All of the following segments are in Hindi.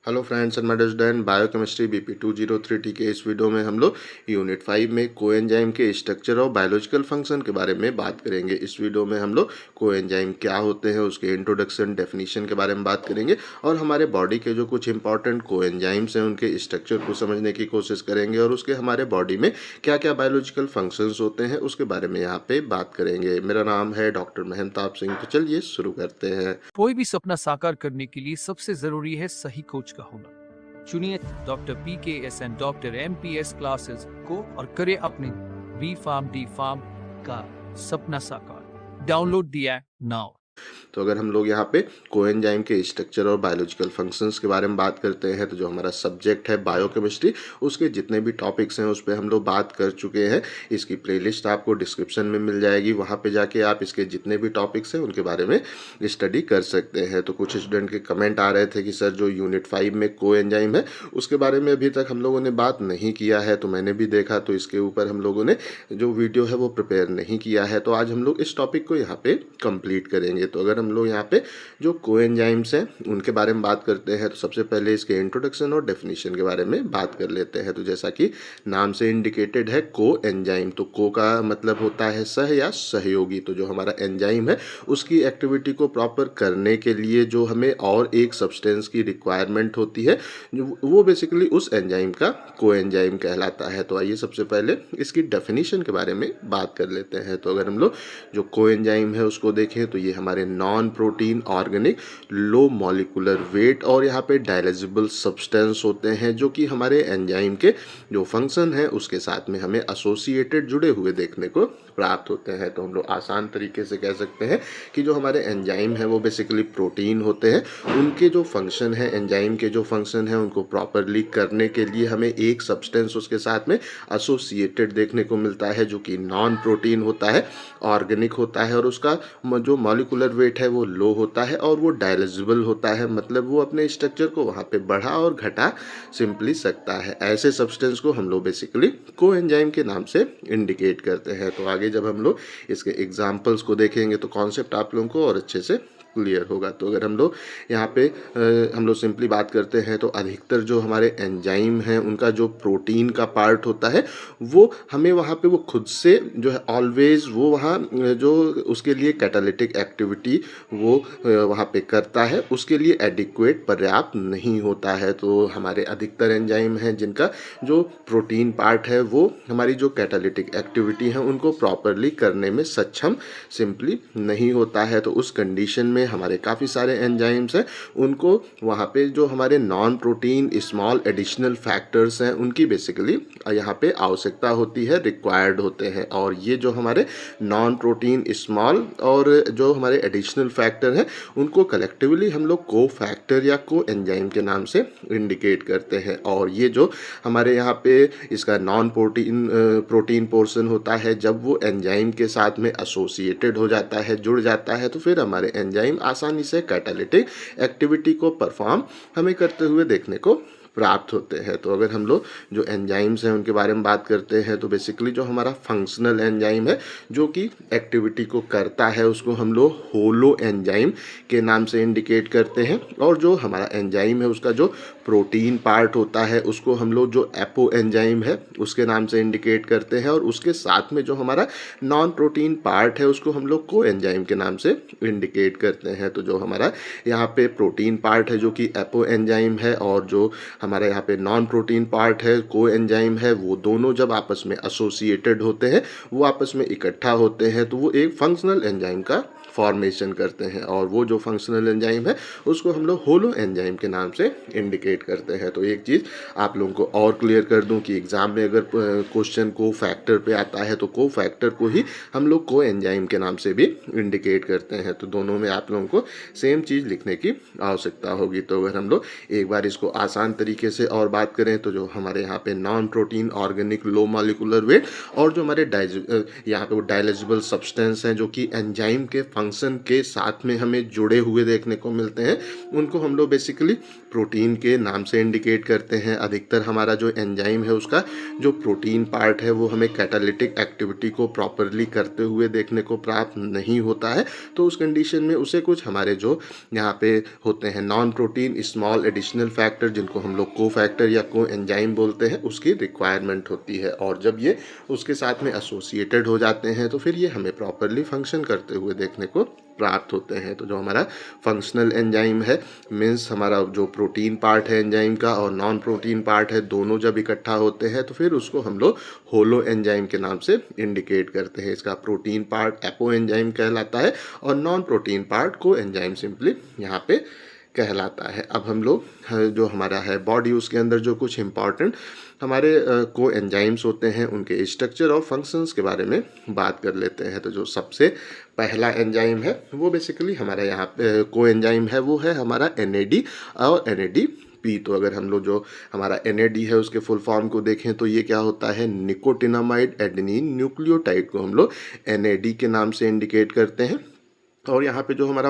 Hello friends and medals done biochemistry BP 203 के इस वीडियो में हम लोग यूनिट 5 में कोएंजाइम के स्ट्रक्चर और बायोलॉजिकल फंक्शन के बारे में बात करेंगे। इस वीडियो में हम लोग कोएंजाइम क्या होते हैं, उसके इंट्रोडक्शन, डेफिनेशन के बारे में बात करेंगे और हमारे बॉडी के जो कुछ इंपॉर्टेंट कोएंजाइम्स हैं उनके स्ट्रक्चर को समझने की कोशिश करेंगे और उसके हमारे बॉडी में क्या क्या बायोलॉजिकल फंक्शंस होते हैं उसके बारे में यहाँ पे बात करेंगे। मेरा नाम है डॉक्टर महंताब सिंह। तो चलिए शुरू करते हैं। कोई भी सपना साकार करने के लिए सबसे जरूरी है सही कोच का होना। चुनिए doctor PKS and doctor MPS classes को और करें अपने बी फार्म डी फार्म का सपना साकार। Download the app now. तो अगर हम लोग यहाँ पे कोएंजाइम के स्ट्रक्चर और बायोलॉजिकल फंक्शंस के बारे में बात करते हैं तो जो हमारा सब्जेक्ट है बायोकेमिस्ट्री, उसके जितने भी टॉपिक्स हैं उस पर हम लोग बात कर चुके हैं। इसकी प्लेलिस्ट आपको डिस्क्रिप्शन में मिल जाएगी, वहाँ पे जाके आप इसके जितने भी टॉपिक्स हैं उनके बारे में स्टडी कर सकते हैं। तो कुछ स्टूडेंट के कमेंट आ रहे थे कि सर जो यूनिट 5 में कोएंजाइम है उसके बारे में अभी तक हम लोगों ने बात नहीं किया है। तो मैंने भी देखा, तो इसके ऊपर हम लोगों ने जो वीडियो है वो प्रिपेयर नहीं किया है। तो आज हम लोग इस टॉपिक को यहाँ पे कंप्लीट करेंगे। तो अगर हम लोग यहाँ पे जो कोएंजाइम्स हैं उनके बारे में बात करते हैं तो सबसे पहले इसके इंट्रोडक्शन और डेफिनेशन के बारे में बात कर लेते हैं। तो जैसा कि नाम से इंडिकेटेड है कोएंजाइम, तो को का मतलब होता है सह या सहयोगी। तो जो हमारा एंजाइम है उसकी एक्टिविटी को प्रॉपर करने के लिए जो हमें और एक सब्सटेंस की रिक्वायरमेंट होती है, जो वो बेसिकली उस एंजाइम का कोएंजाइम कहलाता है। तो आइए सबसे पहले इसकी डेफिनेशन के बारे में बात कर लेते हैं। तो अगर हम लोग जो कोएंजाइम है उसको देखें तो ये हमारे non protein organic low molecular weight और यहाँ पे डाइजेबल सब्सटेंस होते हैं, जो कि हमारे एंजाइम के जो फंक्शन है उसके साथ में हमें एसोसिएटेड जुड़े हुए देखने को प्राप्त होते हैं। तो हम लोग आसान तरीके से कह सकते हैं कि जो हमारे एंजाइम है वो बेसिकली प्रोटीन होते हैं। उनके जो फंक्शन है, एंजाइम के जो फंक्शन है, उनको प्रॉपरली करने के लिए हमें एक सब्सटेंस उसके साथ में एसोसिएटेड देखने को मिलता है, जो कि नॉन प्रोटीन होता है, ऑर्गेनिक होता है और उसका जो मॉलिक्यूलर वेट है वो लो होता है और वो डाइजेबल होता है, मतलब वो अपने स्ट्रक्चर को वहाँ पे बढ़ा और घटा सिंपली सकता है। ऐसे सब्सटेंस को हम लोग बेसिकली कोएंजाइम के नाम से इंडिकेट करते हैं। तो आगे जब हम लोग इसके एग्जांपल्स को देखेंगे तो कॉन्सेप्ट आप लोगों को और अच्छे से क्लियर होगा। तो अगर हम लोग यहाँ पे हम लोग सिंपली बात करते हैं तो अधिकतर जो हमारे एंजाइम हैं उनका जो प्रोटीन का पार्ट होता है वो हमें वहाँ पे वो खुद से जो है ऑलवेज वो वहाँ जो उसके लिए कैटालिटिक एक्टिविटी वो वहाँ पे करता है, उसके लिए एडिक्वेट पर्याप्त नहीं होता है। तो हमारे अधिकतर एंजाइम हैं जिनका जो प्रोटीन पार्ट है वो हमारी जो कैटालिटिक एक्टिविटी है उनको प्रॉपरली करने में सक्षम सिंपली नहीं होता है। तो उस कंडीशन में हमारे काफ़ी सारे एंजाइम्स हैं, उनको वहाँ पे जो हमारे non protein small additional factors हैं उनकी बेसिकली यहाँ पे आवश्यकता होती है, रिक्वायर्ड होते हैं। और ये जो हमारे नॉन प्रोटीन स्मॉल और जो हमारे एडिशनल फैक्टर हैं उनको कलेक्टिवली हम लोग को फैक्टर या को एंजाइम के नाम से इंडिकेट करते हैं। और ये जो हमारे यहाँ पे इसका नॉन प्रोटीन पोर्शन होता है, जब वो एंजाइम के साथ में एसोसिएटेड हो जाता है, जुड़ जाता है, तो फिर हमारे एंजाइम आसानी से कैटालिटिक एक्टिविटी को परफॉर्म हमें करते हुए देखने को प्राप्त होते हैं। तो अगर हम लोग जो एंजाइम्स हैं उनके बारे में बात करते हैं तो बेसिकली जो हमारा फंक्शनल एंजाइम है जो कि एक्टिविटी को करता है उसको हम लोग होलो एंजाइम के नाम से इंडिकेट करते हैं। और जो हमारा एंजाइम है उसका जो प्रोटीन पार्ट होता है उसको हम लोग जो एपो एंजाइम है उसके नाम से इंडिकेट करते हैं। और उसके साथ में जो हमारा नॉन प्रोटीन पार्ट है उसको हम लोग को एंजाइम के नाम से इंडिकेट करते हैं। तो जो हमारा यहाँ पे प्रोटीन पार्ट है जो कि एपो एंजाइम है और जो हमारे यहाँ पे नॉन प्रोटीन पार्ट है को एंजाइम है, वो दोनों जब आपस में एसोसिएटेड होते हैं, वो आपस में इकट्ठा होते हैं, तो वो एक फंक्शनल एंजाइम का फॉर्मेशन करते हैं। और वो जो फंक्शनल एंजाइम है उसको हम लोग होलो एंजाइम के नाम से इंडिकेट करते हैं। तो एक चीज़ आप लोगों को और क्लियर कर दूं कि एग्जाम में अगर क्वेश्चन को फैक्टर पे आता है तो को फैक्टर को ही हम लोग को एंजाइम के नाम से भी इंडिकेट करते हैं। तो दोनों में आप लोगों को सेम चीज़ लिखने की आवश्यकता होगी। तो अगर हम लोग एक बार इसको आसान तरीके से और बात करें तो जो हमारे यहाँ पे non protein organic low molecular weight और जो हमारे यहाँ पे वो डाइजेबल सब्सटेंस हैं जो कि एंजाइम के फंक्शन के साथ में हमें जुड़े हुए देखने को मिलते हैं, उनको हम लोग बेसिकली प्रोटीन के नाम से इंडिकेट करते हैं। अधिकतर हमारा जो एंजाइम है उसका जो प्रोटीन पार्ट है वो हमें कैटालिटिक एक्टिविटी को प्रॉपरली करते हुए देखने को प्राप्त नहीं होता है, तो उस कंडीशन में उसे कुछ हमारे जो यहाँ पे होते हैं non protein small additional factor, जिनको हम लोग को फैक्टर या को एंजाइम बोलते हैं, उसकी रिक्वायरमेंट होती है। और जब ये उसके साथ में एसोसिएटेड हो जाते हैं तो फिर ये हमें प्रॉपरली फंक्शन करते हुए देखने को प्राप्त होते हैं। तो जो हमारा फंक्शनल एंजाइम है मीन्स हमारा जो प्रोटीन पार्ट है एंजाइम का और नॉन प्रोटीन पार्ट है, दोनों जब इकट्ठा होते हैं तो फिर उसको हम लोग होलो एंजाइम के नाम से इंडिकेट करते हैं। इसका प्रोटीन पार्ट एपो एंजाइम कहलाता है और नॉन प्रोटीन पार्ट को एंजाइम सिंपली यहाँ पे कहलाता है। अब हम लोग जो हमारा है बॉडी, उसके अंदर जो कुछ इम्पॉर्टेंट हमारे को एंजाइम्स होते हैं उनके स्ट्रक्चर और फंक्शंस के बारे में बात कर लेते हैं। तो जो सबसे पहला एंजाइम है वो बेसिकली हमारा यहाँ पे को एंजाइम है वो है हमारा NAD और NADP। तो अगर हम लोग जो हमारा NAD है उसके फुल फॉर्म को देखें तो ये क्या होता है, निकोटिनामाइड एडेनिन न्यूक्लियोटाइड को हम लोग NAD के नाम से इंडिकेट करते हैं। और यहाँ पे जो हमारा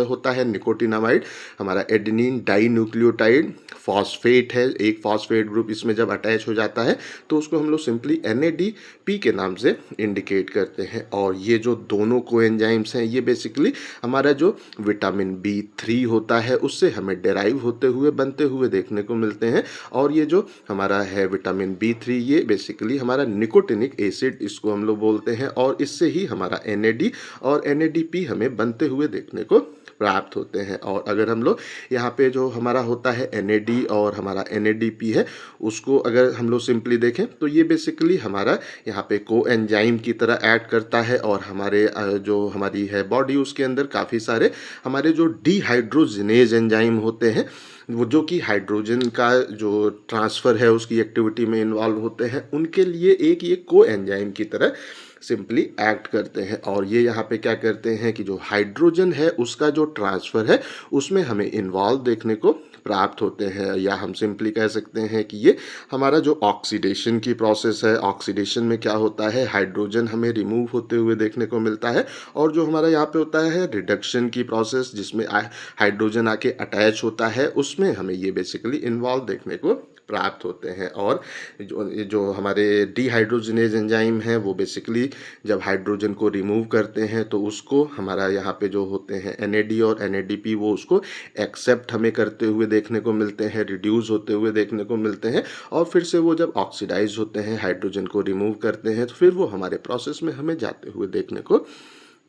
होता है निकोटिनामाइड, हमारा एडेनिन डाई न्यूक्लियोटाइड फॉस्फेट है, एक फॉस्फेट ग्रुप इसमें जब अटैच हो जाता है तो उसको हम लोग सिंपली NADP के नाम से इंडिकेट करते हैं। और ये जो दोनों कोएंजाइम्स हैं ये बेसिकली हमारा जो विटामिन B3 होता है उससे हमें डेराइव होते हुए बनते हुए देखने को मिलते हैं। और ये जो हमारा है विटामिन B3 ये बेसिकली हमारा निकोटिनिक एसिड इसको हम लोग बोलते हैं और इससे ही हमारा NAD और NADP हमें बनते हुए देखने को प्राप्त होते हैं। और अगर हम लोग यहाँ पे जो हमारा होता है NAD और हमारा NADP है उसको अगर हम लोग सिंपली देखें तो ये बेसिकली हमारा यहाँ पे को एंजाइम की तरह ऐड करता है। और हमारे जो हमारी है बॉडी उसके अंदर काफ़ी सारे हमारे जो डिहाइड्रोजिनेज एंजाइम होते हैं वो जो कि हाइड्रोजन का जो ट्रांसफ़र है उसकी एक्टिविटी में इन्वॉल्व होते हैं, उनके लिए एक ये को एंजाइम की तरह सिंपली एक्ट करते हैं। और ये यहाँ पे क्या करते हैं कि जो हाइड्रोजन है उसका जो ट्रांसफ़र है उसमें हमें इन्वॉल्व देखने को प्राप्त होते हैं। या हम सिंपली कह सकते हैं कि ये हमारा जो ऑक्सीडेशन की प्रोसेस है, ऑक्सीडेशन में क्या होता है हाइड्रोजन हमें रिमूव होते हुए देखने को मिलता है। और जो हमारा यहाँ पे होता है रिडक्शन की प्रोसेस जिसमें हाइड्रोजन आके अटैच होता है उसमें हमें ये बेसिकली इन्वॉल्व देखने को प्राप्त होते हैं। और जो हमारे डिहाइड्रोजिनेज एंजाइम हैं वो बेसिकली जब हाइड्रोजन को रिमूव करते हैं तो उसको हमारा यहाँ पे जो होते हैं NAD और NADP वो उसको एक्सेप्ट हमें करते हुए देखने को मिलते हैं, रिड्यूस होते हुए देखने को मिलते हैं। और फिर से वो जब ऑक्सीडाइज होते हैं हाइड्रोजन को रिमूव करते हैं तो फिर वो हमारे प्रोसेस में हमें जाते हुए देखने को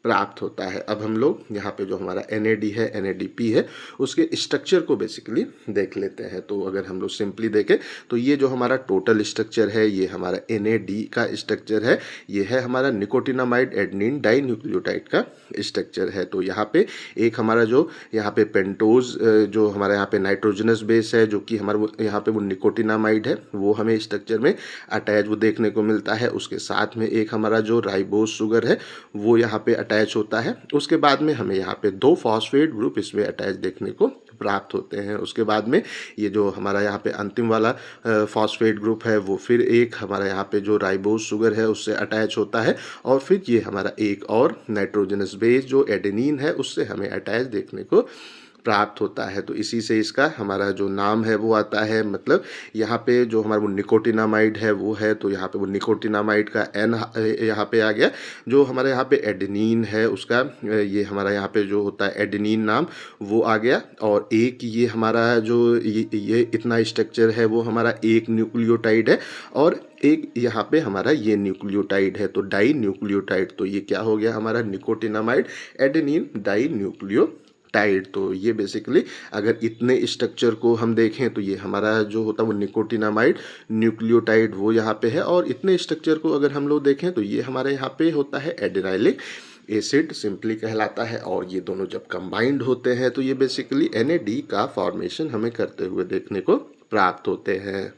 प्राप्त होता है। अब हम लोग यहाँ पे जो हमारा NAD है NADP है उसके स्ट्रक्चर को बेसिकली देख लेते हैं। तो अगर हम लोग सिंपली देखें तो ये जो हमारा टोटल स्ट्रक्चर है ये हमारा NAD का स्ट्रक्चर है, ये है हमारा निकोटिनामाइड एडेनिन डाई न्यूक्लियोटाइड का स्ट्रक्चर है। तो यहाँ पे एक हमारा जो यहाँ पे पेंटोज जो हमारा यहाँ पे नाइट्रोजनस बेस है जो कि हमारा यहाँ पे वो निकोटिनामाइड है वो हमें स्ट्रक्चर में अटैच वो देखने को मिलता है। उसके साथ में एक हमारा जो राइबोज शुगर है वो यहाँ पे अटैच होता है। उसके बाद में हमें यहाँ पे 2 फॉस्फेट ग्रुप इसमें अटैच देखने को प्राप्त होते हैं। उसके बाद में ये जो हमारा यहाँ पे अंतिम वाला फॉस्फेट ग्रुप है वो फिर एक हमारा यहाँ पे जो राइबोज शुगर है उससे अटैच होता है। और फिर ये हमारा एक और नाइट्रोजनस बेस जो एडेनिन है उससे हमें अटैच देखने को प्राप्त होता है। तो इसी से इसका हमारा जो नाम है वो आता है, मतलब यहाँ पे जो हमारा वो निकोटिनामाइड है वो है तो यहाँ पे वो निकोटिनामाइड का N यहाँ पे आ गया। जो हमारे यहाँ पे एडेनिन है उसका ये हमारा यहाँ पे जो होता है एडेनिन नाम वो आ गया। और एक ये हमारा जो ये इतना स्ट्रक्चर है वो हमारा एक न्यूक्लियोटाइड है और एक यहाँ पे हमारा ये न्यूक्लियोटाइड है तो डाई न्यूक्लियोटाइड। तो ये क्या हो गया हमारा निकोटिनामाइड एडेनिन डाई न्यूक्लियोटाइड। तो ये बेसिकली अगर इतने स्ट्रक्चर को हम देखें तो ये हमारा जो होता है वो निकोटिनामाइड न्यूक्लियोटाइड वो यहाँ पे है। और इतने स्ट्रक्चर को अगर हम लोग देखें तो ये हमारे यहाँ पे होता है एडेनाइलिक एसिड सिंपली कहलाता है। और ये दोनों जब कंबाइंड होते हैं तो ये बेसिकली NAD का फॉर्मेशन हमें करते हुए देखने को प्राप्त होते हैं।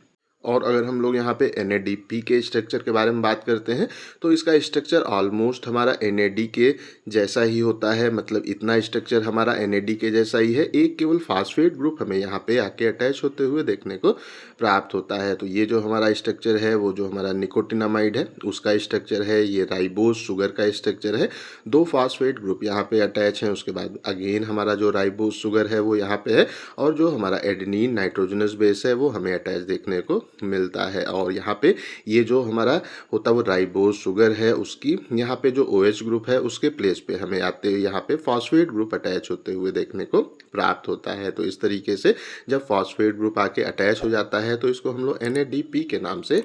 और अगर हम लोग यहाँ पे NADP के स्ट्रक्चर के बारे में बात करते हैं तो इसका स्ट्रक्चर ऑलमोस्ट हमारा NAD के जैसा ही होता है, मतलब इतना स्ट्रक्चर हमारा NAD के जैसा ही है। एक केवल फास्फेट ग्रुप हमें यहाँ पे आके अटैच होते हुए देखने को प्राप्त होता है। तो ये जो हमारा स्ट्रक्चर है वो जो हमारा निकोटिनामाइड है उसका स्ट्रक्चर है, ये राइबोज शुगर का स्ट्रक्चर है। 2 फास्फेट ग्रुप यहाँ पे अटैच हैं, उसके बाद अगेन हमारा जो राइबोज शुगर है वो यहाँ पे है, और जो हमारा एडेनिन नाइट्रोजनस बेस है वो हमें अटैच देखने को मिलता है। और यहाँ पे ये जो हमारा होता है वो राइबोज शुगर है, उसकी यहाँ पे जो OH ग्रुप है उसके प्लेस पे हमें आते हुए यहाँ पे फॉस्फेट ग्रुप अटैच होते हुए देखने को प्राप्त होता है। तो इस तरीके से जब फॉस्फेट ग्रुप आके अटैच हो जाता है तो इसको हम लोग NADP के नाम से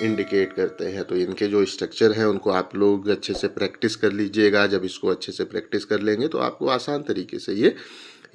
इंडिकेट करते हैं। तो इनके जो स्ट्रक्चर है उनको आप लोग अच्छे से प्रैक्टिस कर लीजिएगा। जब इसको अच्छे से प्रैक्टिस कर लेंगे तो आपको आसान तरीके से ये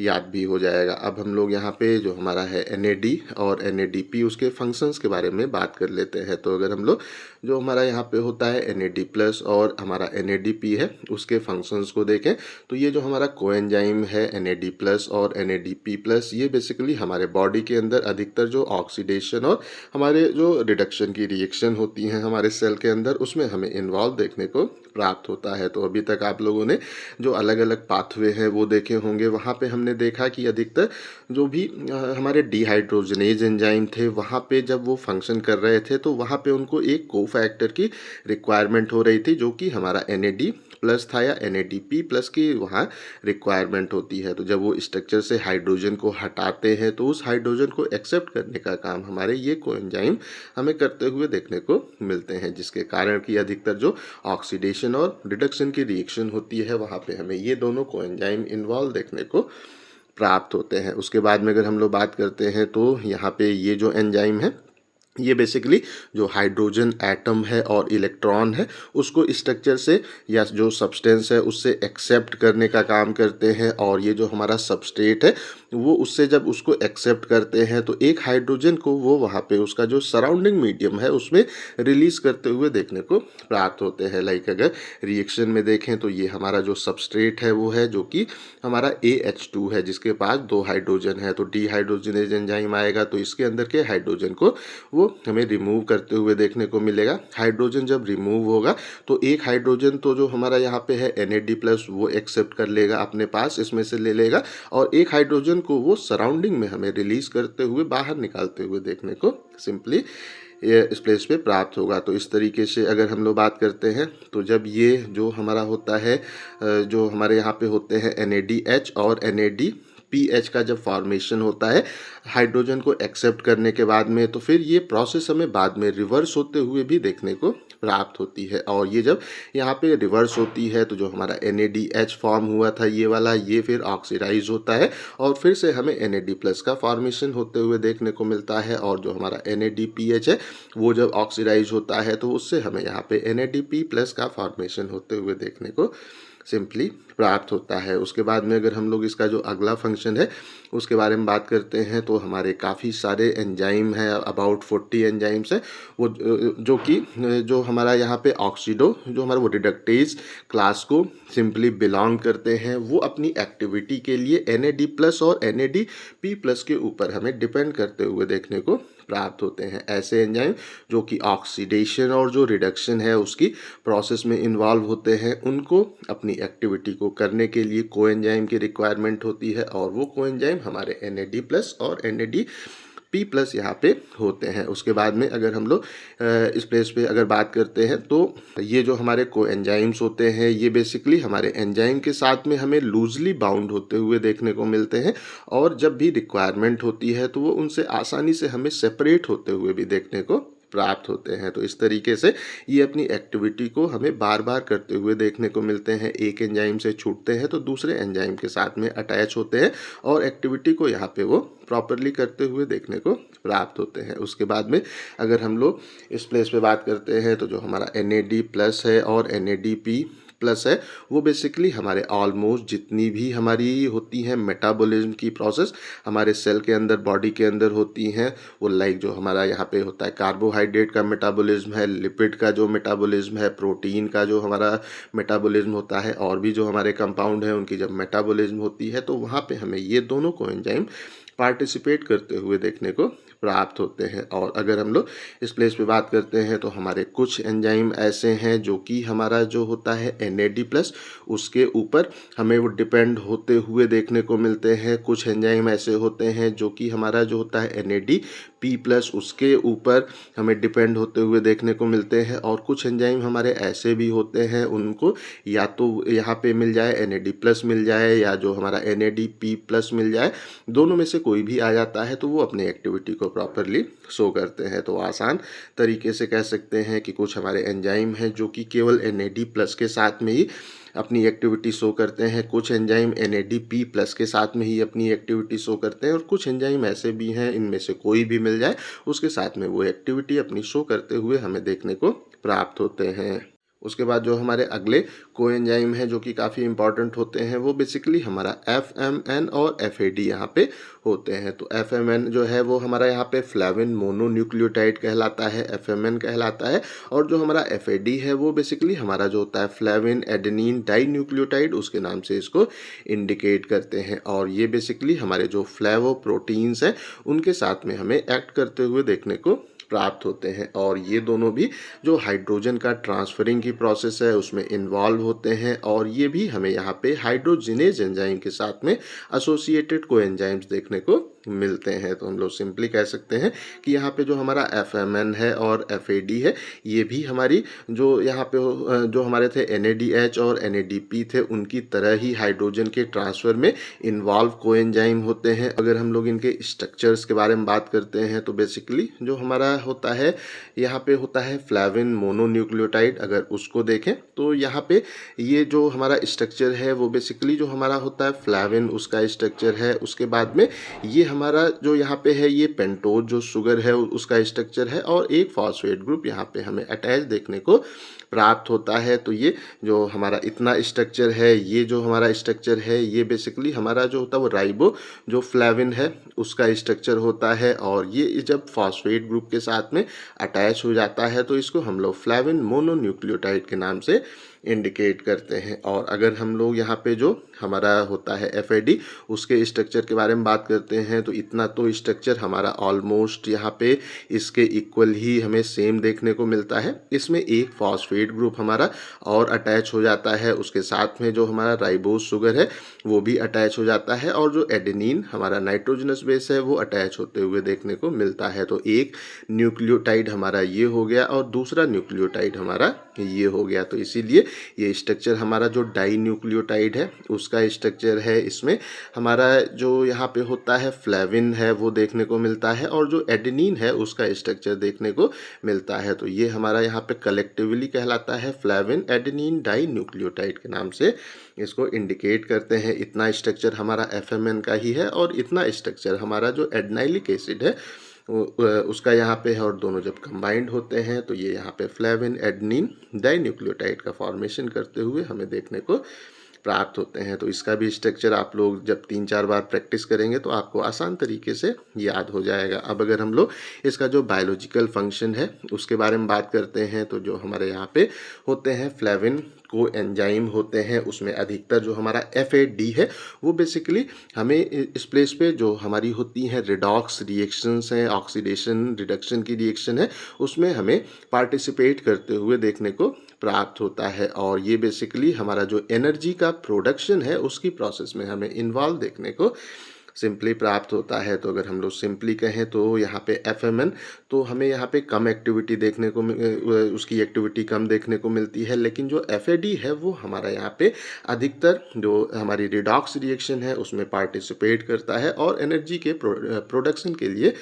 याद भी हो जाएगा। अब हम लोग यहाँ पे जो हमारा है NAD और NADP उसके फंक्शंस के बारे में बात कर लेते हैं। तो अगर हम लोग जो हमारा यहाँ पे होता है NAD प्लस और हमारा NADP है उसके फंक्शंस को देखें तो ये जो हमारा कोएंजाइम है NAD प्लस और NADP प्लस, ये बेसिकली हमारे बॉडी के अंदर अधिकतर जो ऑक्सीडेशन और हमारे जो रिडक्शन की रिएक्शन होती हैं हमारे सेल के अंदर उसमें हमें इन्वॉल्व देखने को प्राप्त होता है। तो अभी तक आप लोगों ने जो अलग अलग पाथवे हैं वो देखे होंगे, वहाँ पे हमने देखा कि अधिकतर जो भी हमारे डिहाइड्रोजनेज एंजाइम थे वहाँ पे जब वो फंक्शन कर रहे थे तो वहाँ पे उनको एक कोफैक्टर की रिक्वायरमेंट हो रही थी जो कि हमारा NAD प्लस था या NADP प्लस की वहाँ रिक्वायरमेंट होती है। तो जब वो स्ट्रक्चर से हाइड्रोजन को हटाते हैं तो उस हाइड्रोजन को एक्सेप्ट करने का काम हमारे ये कोएंजाइम हमें करते हुए देखने को मिलते हैं, जिसके कारण कि अधिकतर जो ऑक्सीडेशन और रिडक्शन की रिएक्शन होती है वहाँ पे हमें ये दोनों कोएंजाइम इन्वॉल्व देखने को प्राप्त होते हैं। उसके बाद में अगर हम लोग बात करते हैं तो यहाँ पे ये जो एंजाइम है ये बेसिकली जो हाइड्रोजन एटम है और इलेक्ट्रॉन है उसको स्ट्रक्चर से या जो सब्सटेंस है उससे एक्सेप्ट करने का काम करते हैं, और ये जो हमारा सबस्ट्रेट है वो उससे जब उसको एक्सेप्ट करते हैं तो एक हाइड्रोजन को वो वहाँ पे उसका जो सराउंडिंग मीडियम है उसमें रिलीज करते हुए देखने को प्राप्त होते हैं। लाइक अगर रिएक्शन में देखें तो ये हमारा जो सबस्ट्रेट है वो है जो कि हमारा AH2 है जिसके पास 2 हाइड्रोजन है। तो डिहाइड्रोजनेज एंजाइम आएगा तो इसके अंदर के हाइड्रोजन को वो हमें रिमूव करते हुए देखने को मिलेगा। हाइड्रोजन जब रिमूव होगा तो एक हाइड्रोजन तो जो हमारा यहाँ पे है NAD प्लस वो एक्सेप्ट कर लेगा अपने पास, इसमें से ले लेगा, और एक हाइड्रोजन को वो सराउंडिंग में हमें रिलीज करते हुए बाहर निकालते हुए देखने को सिंपली ये इस प्लेस पे प्राप्त होगा। तो इस तरीके से अगर हम लोग बात करते हैं तो जब ये जो हमारा होता है जो हमारे यहाँ पे होते हैं NADH और NADPH का जब फॉर्मेशन होता है हाइड्रोजन को एक्सेप्ट करने के बाद में, तो फिर ये प्रोसेस हमें बाद में रिवर्स होते हुए भी देखने को प्राप्त होती है। और ये जब यहाँ पे रिवर्स होती है तो जो हमारा NADH फॉर्म हुआ था ये वाला, ये फिर ऑक्सीडाइज होता है और फिर से हमें NAD प्लस का फॉर्मेशन होते हुए देखने को मिलता है। और जो हमारा NADPH है वो जब ऑक्सीडाइज होता है तो उससे हमें यहाँ पे NADP प्लस का फॉर्मेशन होते हुए देखने को सिंपली प्राप्त होता है। उसके बाद में अगर हम लोग इसका जो अगला फंक्शन है उसके बारे में बात करते हैं तो हमारे काफ़ी सारे एंजाइम हैं, अबाउट 40 एंजाइम्स हैं वो जो कि जो हमारा यहाँ पे ऑक्सीडो जो हमारा वो रिडक्टेज क्लास को सिंपली बिलोंग करते हैं, वो अपनी एक्टिविटी के लिए NAD प्लस और NADP प्लस के ऊपर हमें डिपेंड करते हुए देखने को प्राप्त होते हैं। ऐसे एंजाइम जो कि ऑक्सीडेशन और जो रिडक्शन है उसकी प्रोसेस में इन्वॉल्व होते हैं, उनको अपनी एक्टिविटी को करने के लिए कोएंजाइम की रिक्वायरमेंट होती है, और वो कोएंजाइम हमारे NAD प्लस और NADP प्लस यहाँ पे होते हैं। उसके बाद में अगर हम लोग इस प्लेस पे अगर बात करते हैं तो ये जो हमारे कोएंजाइम्स होते हैं ये बेसिकली हमारे एंजाइम के साथ में हमें लूजली बाउंड होते हुए देखने को मिलते हैं, और जब भी रिक्वायरमेंट होती है तो वो उनसे आसानी से हमें सेपरेट होते हुए भी देखने को प्राप्त होते हैं। तो इस तरीके से ये अपनी एक्टिविटी को हमें बार बार करते हुए देखने को मिलते हैं। एक एंजाइम से छूटते हैं तो दूसरे एंजाइम के साथ में अटैच होते हैं और एक्टिविटी को यहाँ पे वो प्रॉपरली करते हुए देखने को प्राप्त होते हैं। उसके बाद में अगर हम लोग इस प्लेस पे बात करते हैं तो जो हमारा NAD प्लस है और NADP प्लस है वो बेसिकली हमारे ऑलमोस्ट जितनी भी हमारी होती हैं मेटाबॉलिज्म की प्रोसेस हमारे सेल के अंदर बॉडी के अंदर होती हैं, वो लाइक जो हमारा यहाँ पे होता है कार्बोहाइड्रेट का मेटाबॉलिज्म है, लिपिड का जो मेटाबॉलिज्म है, प्रोटीन का जो हमारा मेटाबॉलिज्म होता है, और भी जो हमारे कंपाउंड हैं उनकी जब मेटाबॉलिज्म होती है तो वहाँ पे हमें ये दोनों कोएंजाइम पार्टिसिपेट करते हुए देखने को प्राप्त होते हैं। और अगर हम लोग इस प्लेस पे बात करते हैं तो हमारे कुछ एंजाइम ऐसे हैं जो कि हमारा जो होता है NAD+ उसके ऊपर हमें वो डिपेंड होते हुए देखने को मिलते हैं। कुछ एंजाइम ऐसे होते हैं जो कि हमारा जो होता है NADP+ उसके ऊपर हमें डिपेंड होते हुए देखने को मिलते हैं। और कुछ एंजाइम हमारे ऐसे भी होते हैं उनको या तो यहाँ पे मिल जाए NAD+ मिल जाए या जो हमारा NADP+ मिल जाए, दोनों में से कोई भी आ जाता है तो वो अपनी एक्टिविटी को प्रॉपरली शो करते हैं। तो आसान तरीके से कह सकते हैं कि कुछ हमारे एंजाइम हैं जो कि केवल NAD+ के साथ में ही अपनी एक्टिविटी शो करते हैं, कुछ एंजाइम NADP+ के साथ में ही अपनी एक्टिविटी शो करते हैं, और कुछ एंजाइम ऐसे भी हैं इनमें से कोई भी मिल जाए उसके साथ में वो एक्टिविटी अपनी शो करते हुए हमें देखने को प्राप्त होते हैं। उसके बाद जो हमारे अगले कोएंजाइम हैं जो कि काफ़ी इंपॉर्टेंट होते हैं वो बेसिकली हमारा FMN और FAD यहाँ पे होते हैं। तो FMN जो है वो हमारा यहाँ पे फ्लेविन मोनोन्यूक्लियोटाइड कहलाता है, FMN कहलाता है। और जो हमारा FAD है वो बेसिकली हमारा जो होता है फ्लेविन एडेनिन डाइन्यूक्लियोटाइड उसके नाम से इसको इंडिकेट करते हैं। और ये बेसिकली हमारे जो फ्लेवोप्रोटीन्स हैं उनके साथ में हमें एक्ट करते हुए देखने को प्राप्त होते हैं। और ये दोनों भी जो हाइड्रोजन का ट्रांसफरिंग की प्रोसेस है उसमें इन्वॉल्व होते हैं, और ये भी हमें यहाँ पे हाइड्रोजिनेज एंजाइम के साथ में एसोसिएटेड कोएंजाइम्स देखने को मिलते हैं। तो हम लोग सिंपली कह सकते हैं कि यहाँ पे जो हमारा FMN है और FAD है ये भी हमारी जो यहाँ पे जो हमारे थे NADH और NADP थे उनकी तरह ही हाइड्रोजन के ट्रांसफ़र में इन्वॉल्व कोएंजाइम होते हैं। अगर हम लोग इनके स्ट्रक्चर्स के बारे में बात करते हैं तो बेसिकली जो हमारा होता है यहाँ पे होता है फ्लेविन मोनोन्यूक्लियोटाइड। अगर उसको देखें तो यहाँ पे ये जो हमारा स्ट्रक्चर है वो बेसिकली जो हमारा होता है फ्लेविन उसका स्ट्रक्चर है। उसके बाद में ये हमारा जो यहाँ पे है ये पेंटोज जो शुगर है उसका स्ट्रक्चर है, और एक फॉस्फेट ग्रुप यहाँ पे हमें अटैच देखने को प्राप्त होता है। तो ये जो हमारा इतना स्ट्रक्चर है, ये जो हमारा स्ट्रक्चर है ये बेसिकली हमारा जो होता है वो राइबो जो फ्लेविन है उसका स्ट्रक्चर होता है। और ये जब फॉस्फेट ग्रुप के साथ में अटैच हो जाता है तो इसको हम लोग फ्लेविन मोनोन्यूक्लियोटाइड के नाम से इंडिकेट करते हैं। और अगर हम लोग यहाँ पे जो हमारा होता है FAD उसके स्ट्रक्चर के बारे में बात करते हैं तो इतना तो स्ट्रक्चर हमारा ऑलमोस्ट यहाँ पे इसके इक्वल ही हमें सेम देखने को मिलता है। इसमें एक फॉस्फेट ग्रुप हमारा और अटैच हो जाता है, उसके साथ में जो हमारा राइबोज शुगर है वो भी अटैच हो जाता है, और जो एडेनिन हमारा नाइट्रोजनस बेस है वो अटैच होते हुए देखने को मिलता है। तो एक न्यूक्लियोटाइड हमारा ये हो गया और दूसरा न्यूक्लियोटाइड हमारा ये हो गया। तो इसीलिए ये स्ट्रक्चर हमारा जो डाई न्यूक्लियोटाइड है उसका स्ट्रक्चर है। इसमें हमारा जो यहाँ पे होता है फ्लेविन है वो देखने को मिलता है, और जो एडेनिन है उसका स्ट्रक्चर देखने को मिलता है। तो ये हमारा यहाँ पे कलेक्टिवली कहलाता है फ्लेविन एडेनिन डाई न्यूक्लियोटाइड के नाम से इसको इंडिकेट करते हैं। इतना स्ट्रक्चर हमारा FMN का ही है, और इतना स्ट्रक्चर हमारा जो एडनाइलिक एसिड है उसका यहाँ पे है, और दोनों जब कंबाइंड होते हैं तो ये यहाँ पे फ्लेविन एडेनिन डाइन्यूक्लियोटाइड का फॉर्मेशन करते हुए हमें देखने को प्राप्त होते हैं। तो इसका भी स्ट्रक्चर आप लोग जब 3-4 बार प्रैक्टिस करेंगे तो आपको आसान तरीके से याद हो जाएगा। अब अगर हम लोग इसका जो बायोलॉजिकल फंक्शन है उसके बारे में बात करते हैं तो जो हमारे यहाँ पे होते हैं फ्लेविन को एंजाइम होते हैं उसमें अधिकतर जो हमारा FAD है वो बेसिकली हमें इस प्लेस पे जो हमारी होती हैं रिडॉक्स रिएक्शंस हैं, ऑक्सीडेशन रिडक्शन की रिएक्शन है उसमें हमें पार्टिसिपेट करते हुए देखने को प्राप्त होता है। और ये बेसिकली हमारा जो एनर्जी का प्रोडक्शन है उसकी प्रोसेस में हमें इन्वॉल्व देखने को सिंपली प्राप्त होता है। तो अगर हम लोग सिंपली कहें तो यहाँ पे FMN तो हमें यहाँ पे कम एक्टिविटी देखने को उसकी एक्टिविटी कम देखने को मिलती है, लेकिन जो FAD है वो हमारा यहाँ पे अधिकतर जो हमारी रिडॉक्स रिएक्शन है उसमें पार्टिसिपेट करता है और एनर्जी के प्रोडक्शन के लिए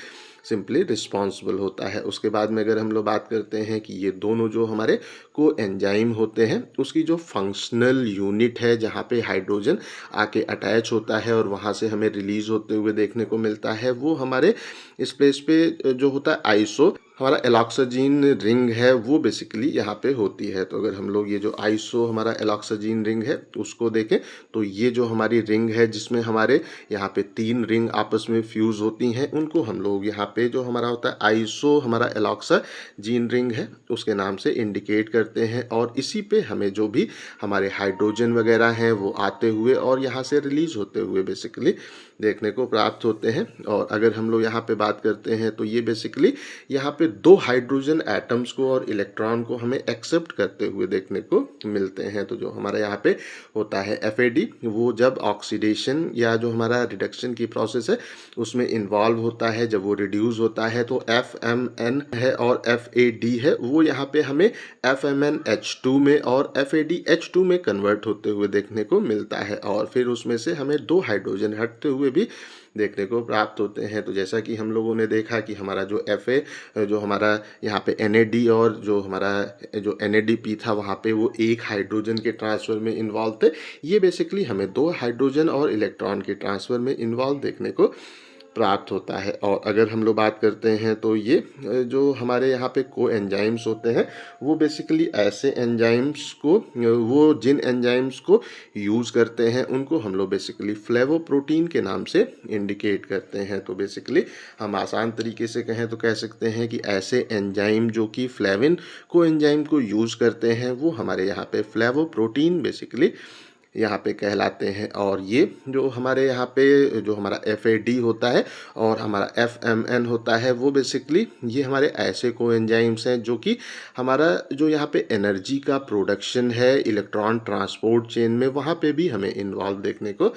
सिंपली रिस्पॉन्सिबल होता है। उसके बाद में अगर हम लोग बात करते हैं कि ये दोनों जो हमारे को एंजाइम होते हैं उसकी जो फंक्शनल यूनिट है जहाँ पे हाइड्रोजन आके अटैच होता है और वहाँ से हमें रिलीज होते हुए देखने को मिलता है वो हमारे इस प्लेस पे जो होता है आइसो हमारा एलॉक्साजीन रिंग है वो बेसिकली यहाँ पे होती है। तो अगर हम लोग ये जो आइसो हमारा एलॉक्साजीन रिंग है उसको देखें तो ये जो हमारी रिंग है जिसमें हमारे यहाँ पे 3 रिंग आपस में फ्यूज़ होती हैं, उनको हम लोग यहाँ पे जो हमारा होता है आइसो हमारा एलॉक्साजीन रिंग है उसके नाम से इंडिकेट करते हैं। और इसी पे हमें जो भी हमारे हाइड्रोजन वगैरह हैं वो आते हुए और यहाँ से रिलीज होते हुए बेसिकली देखने को प्राप्त होते हैं। और अगर हम लोग यहाँ पे बात करते हैं तो ये बेसिकली यहाँ पे 2 हाइड्रोजन एटम्स को और इलेक्ट्रॉन को हमें एक्सेप्ट करते हुए देखने को मिलते हैं। तो जो हमारा यहाँ पे होता है FAD, वो जब ऑक्सीडेशन या जो हमारा रिडक्शन की प्रोसेस है उसमें इन्वॉल्व होता है, जब वो रिड्यूस होता है तो FMN है और FAD है वो यहाँ पे हमें FMNH2 में और FADH2 में कन्वर्ट होते हुए देखने को मिलता है। और फिर उसमें से हमें 2 हाइड्रोजन हटते हुए भी देखने को प्राप्त होते हैं। तो जैसा कि हम लोगों ने देखा कि हमारा जो FA जो हमारा यहाँ पे NAD और जो हमारा जो NADP था वहाँ पे वो 1 हाइड्रोजन के ट्रांसफ़र में इन्वॉल्व थे, ये बेसिकली हमें 2 हाइड्रोजन और इलेक्ट्रॉन के ट्रांसफ़र में इन्वॉल्व देखने को प्राप्त होता है। और अगर हम लोग बात करते हैं तो ये जो हमारे यहाँ पे को एंजाइम्स होते हैं वो बेसिकली ऐसे एंजाइम्स को वो जिन एंजाइम्स को यूज़ करते हैं उनको हम लोग बेसिकली फ्लेवोप्रोटीन के नाम से इंडिकेट करते हैं। तो बेसिकली हम आसान तरीके से कहें तो कह सकते हैं कि ऐसे एंजाइम जो कि फ्लेविन को एंजाइम को यूज़ करते हैं वो हमारे यहाँ पे फ्लेवोप्रोटीन बेसिकली यहाँ पे कहलाते हैं। और ये जो हमारे यहाँ पे जो हमारा FAD होता है और हमारा FMN होता है वो बेसिकली ये हमारे ऐसे कोएंजाइम्स हैं जो कि हमारा जो यहाँ पे एनर्जी का प्रोडक्शन है इलेक्ट्रॉन ट्रांसपोर्ट चेन में वहाँ पे भी हमें इन्वॉल्व देखने को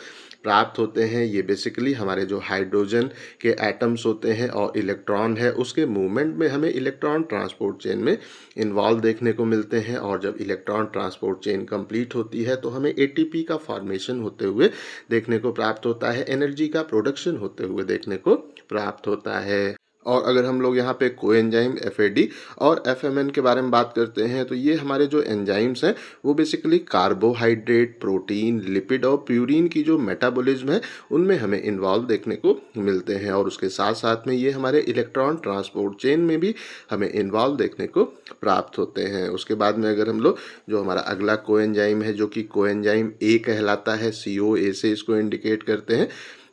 प्राप्त होते हैं। ये बेसिकली हमारे जो हाइड्रोजन के एटम्स होते हैं और इलेक्ट्रॉन है उसके मूवमेंट में हमें इलेक्ट्रॉन ट्रांसपोर्ट चेन में इन्वॉल्व देखने को मिलते हैं। और जब इलेक्ट्रॉन ट्रांसपोर्ट चेन कंप्लीट होती है तो हमें ATP का फॉर्मेशन होते हुए देखने को प्राप्त होता है, एनर्जी का प्रोडक्शन होते हुए देखने को प्राप्त होता है। और अगर हम लोग यहाँ पे कोएंजाइम FAD और FMN के बारे में बात करते हैं तो ये हमारे जो एंजाइम्स हैं वो बेसिकली कार्बोहाइड्रेट, प्रोटीन, लिपिड और प्यूरिन की जो मेटाबॉलिज्म है उनमें हमें इन्वॉल्व देखने को मिलते हैं। और उसके साथ साथ में ये हमारे इलेक्ट्रॉन ट्रांसपोर्ट चेन में भी हमें इन्वॉल्व देखने को प्राप्त होते हैं। उसके बाद में अगर हम लोग जो हमारा अगला कोएंजाइम है जो कि कोएंजाइम A कहलाता है, COA से इसको इंडिकेट करते हैं,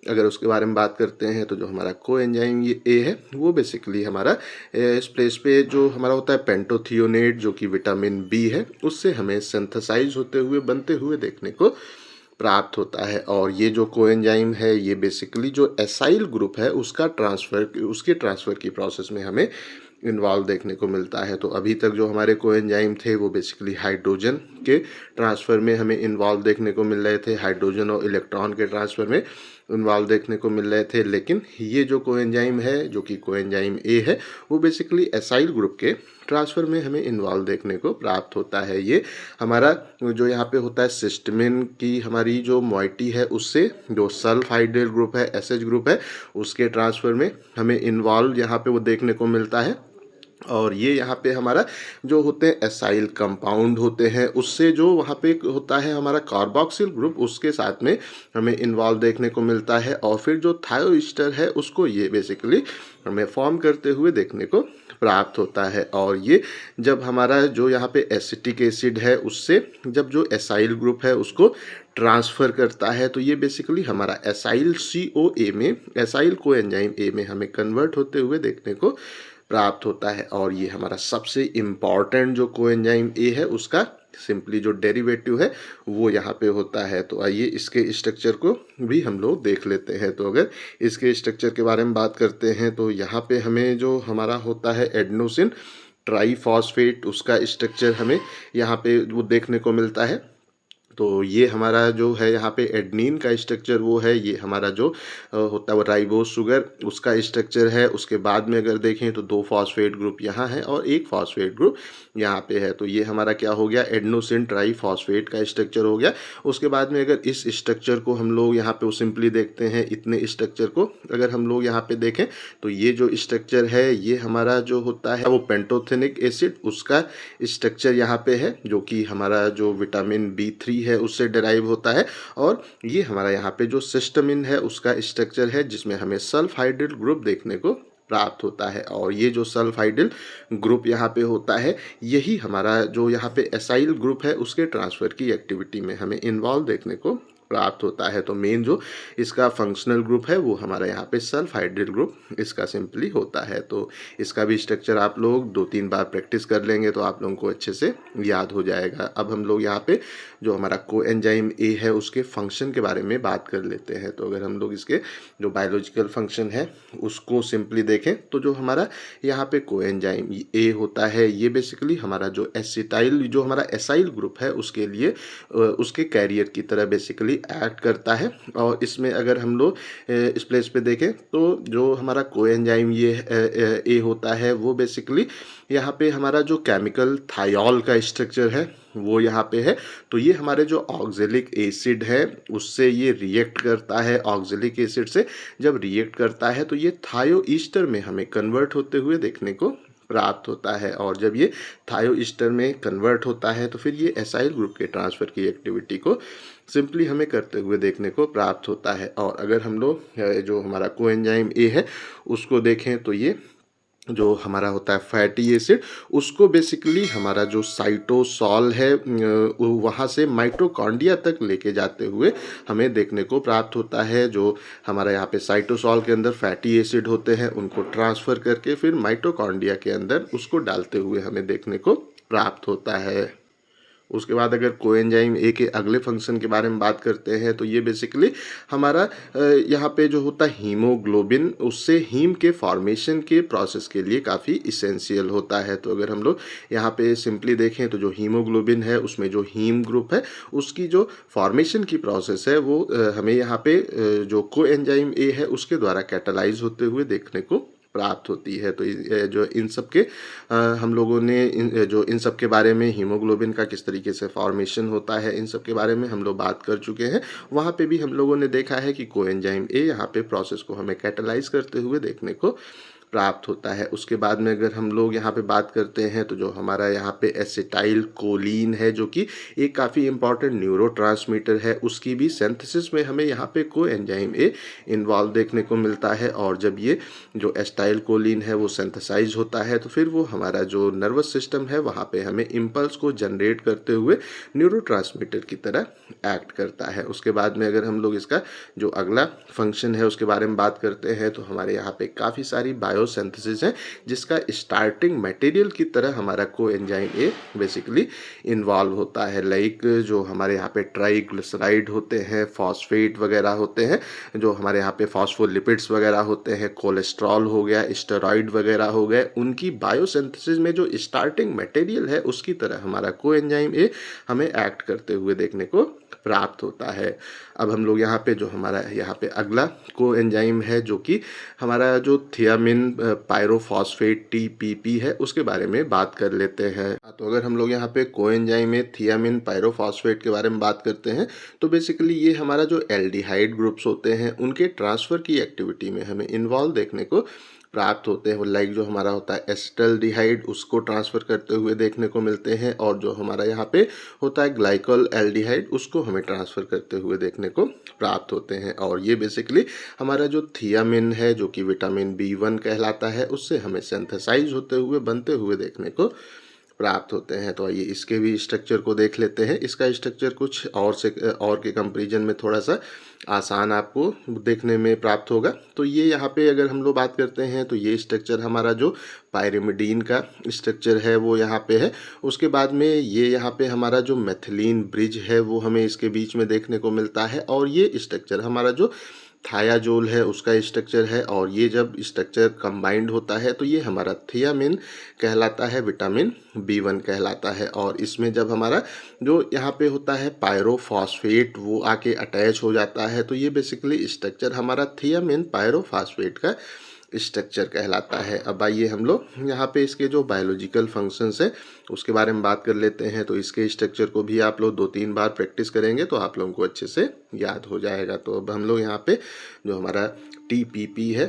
अगर उसके बारे में बात करते हैं तो जो हमारा कोएंजाइम ये A है वो बेसिकली हमारा इस प्लेस पे जो हमारा होता है पेंटोथियोनेट जो कि विटामिन B है उससे हमें सिंथेसाइज होते हुए बनते हुए देखने को प्राप्त होता है। और ये जो कोएंजाइम है ये बेसिकली जो एसाइल ग्रुप है उसके ट्रांसफ़र की प्रोसेस में हमें इन्वॉल्व देखने को मिलता है। तो अभी तक जो हमारे कोएंजाइम थे वो बेसिकली हाइड्रोजन के ट्रांसफ़र में हमें इन्वॉल्व देखने को मिल रहे थे, हाइड्रोजन और इलेक्ट्रॉन के ट्रांसफ़र में इन्वॉल्व देखने को मिल रहे थे। लेकिन ये जो कोएंजाइम है जो कि कोएंजाइम A है वो बेसिकली एसाइल ग्रुप के ट्रांसफ़र में हमें इन्वॉल्व देखने को प्राप्त होता है। ये हमारा जो यहाँ पे होता है सिस्टमिन की हमारी जो मॉइटी है उससे जो सल्फाइड्राइल ग्रुप है SH ग्रुप है उसके ट्रांसफ़र में हमें इन्वॉल्व यहाँ पे वो देखने को मिलता है। और ये यहाँ पे हमारा जो होते हैं एसाइल कंपाउंड होते हैं उससे जो वहाँ पे होता है हमारा कार्बोक्सिल ग्रुप उसके साथ में हमें इन्वॉल्व देखने को मिलता है। और फिर जो थायोस्टर है उसको ये बेसिकली हमें फॉर्म करते हुए देखने को प्राप्त होता है। और ये जब हमारा जो यहाँ पे एसिटिक एसिड है उससे जब जो एसाइल ग्रुप है उसको ट्रांसफ़र करता है तो ये बेसिकली हमारा एसाइल COA में एसाइल कोएंजाइम A में हमें कन्वर्ट होते हुए देखने को प्राप्त होता है। और ये हमारा सबसे इम्पॉर्टेंट जो कोएंजाइम A है उसका सिंपली जो डेरिवेटिव है वो यहाँ पे होता है। तो आइए इसके स्ट्रक्चर को भी हम लोग देख लेते हैं। तो अगर इसके स्ट्रक्चर के बारे में बात करते हैं तो यहाँ पे हमें जो हमारा होता है एडेनोसिन ट्राईफॉस्फेट उसका स्ट्रक्चर हमें यहाँ पे वो देखने को मिलता है। तो ये हमारा जो है यहाँ पे एडनिन का स्ट्रक्चर वो है, ये हमारा जो होता है वो राइबोस शुगर उसका स्ट्रक्चर है। उसके बाद में अगर देखें तो 2 फॉस्फेट ग्रुप यहाँ है और 1 फॉस्फेट ग्रुप यहाँ पे है। तो ये हमारा क्या हो गया एडेनोसिन ट्राईफॉस्फेट का स्ट्रक्चर हो गया। उसके बाद में अगर इस स्ट्रक्चर को हम लोग यहाँ पे सिंपली देखते हैं, इतने स्ट्रक्चर को अगर हम लोग यहाँ पे देखें तो ये जो स्ट्रक्चर है ये हमारा जो होता है वो पेंटोथेनिक एसिड उसका स्ट्रक्चर यहाँ पे है जो कि हमारा जो विटामिन B3 है उससे डिराइव होता है। और ये हमारा यहाँ पे जो सिस्टमिन है उसका स्ट्रक्चर है जिसमें हमें सल्फाइड्राइल ग्रुप देखने को प्राप्त होता है। और ये जो सल्फाइडिल ग्रुप यहाँ पे होता है, यही हमारा जो यहाँ पे एसाइल ग्रुप है उसके ट्रांसफ़र की एक्टिविटी में हमें इन्वॉल्व देखने को प्राप्त होता है। तो मेन जो इसका फंक्शनल ग्रुप है वो हमारा यहाँ पे सल्फाइडिल ग्रुप इसका सिंपली होता है। तो इसका भी स्ट्रक्चर आप लोग 2-3 बार प्रैक्टिस कर लेंगे तो आप लोगों को अच्छे से याद हो जाएगा। अब हम लोग यहाँ पे जो हमारा कोएंजाइम ए है उसके फंक्शन के बारे में बात कर लेते हैं। तो अगर हम लोग इसके जो बायोलॉजिकल फंक्शन है उसको सिंपली देखें तो जो हमारा यहाँ पे कोएंजाइम ए होता है, ये बेसिकली हमारा जो एसिटाइल जो हमारा एसाइल ग्रुप है उसके लिए उसके कैरियर की तरह बेसिकली एक्ट करता है। और इसमें अगर हम लोग इस प्लेस पे देखें तो जो हमारा कोएंजाइम ये ए होता है वो बेसिकली यहाँ पे हमारा जो केमिकल थायोल का स्ट्रक्चर है वो यहाँ पे है। तो ये हमारे जो ऑक्जेलिक एसिड है उससे ये रिएक्ट करता है। ऑक्जेलिक एसिड से जब रिएक्ट करता है तो ये थायो ईस्टर में हमें कन्वर्ट होते हुए देखने को प्राप्त होता है। और जब ये थायो ईस्टर में कन्वर्ट होता है तो फिर ये एसाइल ग्रुप के ट्रांसफ़र की एक्टिविटी को सिंपली हमें करते हुए देखने को प्राप्त होता है। और अगर हम लोग जो हमारा कोएंजाइम ए है उसको देखें तो ये जो हमारा होता है फैटी एसिड उसको बेसिकली हमारा जो साइटोसॉल है वहाँ से माइटोकॉन्ड्रिया तक लेके जाते हुए हमें देखने को प्राप्त होता है। जो हमारा यहाँ पे साइटोसॉल के अंदर फैटी एसिड होते हैं उनको ट्रांसफ़र करके फिर माइटोकॉन्ड्रिया के अंदर उसको डालते हुए हमें देखने को प्राप्त होता है। उसके बाद अगर कोएंजाइम ए के अगले फंक्शन के बारे में बात करते हैं तो ये बेसिकली हमारा यहाँ पे जो होता है हीमोग्लोबिन उससे हीम के फॉर्मेशन के प्रोसेस के लिए काफ़ी इसेंशियल होता है। तो अगर हम लोग यहाँ पे सिंपली देखें तो जो हीमोग्लोबिन है उसमें जो हीम ग्रुप है उसकी जो फॉर्मेशन की प्रोसेस है वो हमें यहाँ पे जो कोएंजाइम ए है उसके द्वारा कैटालाइज होते हुए देखने को प्राप्त होती है। तो जो इन सब के हम लोगों ने इन सब के बारे में हीमोग्लोबिन का किस तरीके से फॉर्मेशन होता है इन सब के बारे में हम लोग बात कर चुके हैं। वहाँ पे भी हम लोगों ने देखा है कि कोएंजाइम ए यहाँ पे प्रोसेस को हमें कैटालाइज करते हुए देखने को प्राप्त होता है। उसके बाद में अगर हम लोग यहाँ पे बात करते हैं तो जो हमारा यहाँ पे एसिटाइल कोलिन है जो कि एक काफ़ी इंपॉर्टेंट न्यूरोट्रांसमीटर है उसकी भी सिंथेसिस में हमें यहाँ पे कोएंजाइम ए इन्वॉल्व देखने को मिलता है। और जब ये जो एसिटाइल कोलिन है वो सिंथेसाइज होता है तो फिर वो हमारा जो नर्वस सिस्टम है वहाँ पे हमें इम्पल्स को जनरेट करते हुए न्यूरोट्रांसमीटर की तरह एक्ट करता है। उसके बाद में अगर हम लोग इसका जो अगला फंक्शन है उसके बारे में बात करते हैं तो हमारे यहाँ पे काफ़ी सारी बायोसिंथेसिस है जिसका स्टार्टिंग मटेरियल की तरह हमारा कोएंजाइम ए बेसिकली इन्वॉल्व होता है। लाइक जो हमारे यहाँ पे ट्राइग्लिसराइड होते हैं, फॉस्फेट वगैरह होते हैं, जो हमारे यहाँ पे फॉस्फोलिपिड्स वगैरह होते हैं, कोलेस्ट्रॉल हो गया, स्टेरॉइड वगैरह हो गए, उनकी बायोसिंथेसिस में जो स्टार्टिंग मटेरियल है उसकी तरह हमारा कोएंजाइम ए हमें एक्ट करते हुए देखने को प्राप्त होता है। अब हम लोग यहाँ पे जो हमारा यहाँ पे अगला कोएंजाइम है जो कि हमारा जो थियामिन पायरोफॉस्फेट TPP है उसके बारे में बात कर लेते हैं। तो अगर हम लोग यहाँ पे कोएंजाइम में थियामिन पायरोफॉस्फेट के बारे में बात करते हैं तो बेसिकली ये हमारा जो एल्डिहाइड ग्रुप्स होते हैं उनके ट्रांसफ़र की एक्टिविटी में हमें इन्वॉल्व देखने को प्राप्त होते हैं। लाइक जो हमारा होता है एसिटल्डिहाइड उसको ट्रांसफ़र करते हुए देखने को मिलते हैं। और जो हमारा यहाँ पे होता है ग्लाइकोल एल्डिहाइड उसको हमें ट्रांसफ़र करते हुए देखने को प्राप्त होते हैं। और ये बेसिकली हमारा जो थियामिन है जो कि विटामिन B1 कहलाता है उससे हमें सिंथेसाइज होते हुए बनते हुए देखने को प्राप्त होते हैं। तो आइए इसके भी स्ट्रक्चर को देख लेते हैं। इसका स्ट्रक्चर कुछ और के कंपेरिजन में थोड़ा सा आसान आपको देखने में प्राप्त होगा। तो ये यहाँ पे अगर हम लोग बात करते हैं तो ये स्ट्रक्चर हमारा जो पायरिमिडीन का स्ट्रक्चर है वो यहाँ पे है। उसके बाद में ये यहाँ पे हमारा जो मेथिलीन ब्रिज है वो हमें इसके बीच में देखने को मिलता है। और ये स्ट्रक्चर हमारा जो थायाजोल है उसका स्ट्रक्चर है। और ये जब स्ट्रक्चर कंबाइंड होता है तो ये हमारा थियामिन कहलाता है, विटामिन B1 कहलाता है। और इसमें जब हमारा जो यहाँ पे होता है पायरोफॉस्फेट वो आके अटैच हो जाता है तो ये बेसिकली स्ट्रक्चर हमारा थियामिन पायरोफॉस्फेट का स्ट्रक्चर कहलाता है। अब आइए हम लोग यहाँ पे इसके जो बायोलॉजिकल फंक्शंस है उसके बारे में बात कर लेते हैं। तो इसके स्ट्रक्चर को भी आप लोग 2-3 बार प्रैक्टिस करेंगे तो आप लोगों को अच्छे से याद हो जाएगा। तो अब हम लोग यहाँ पे जो हमारा TPP है,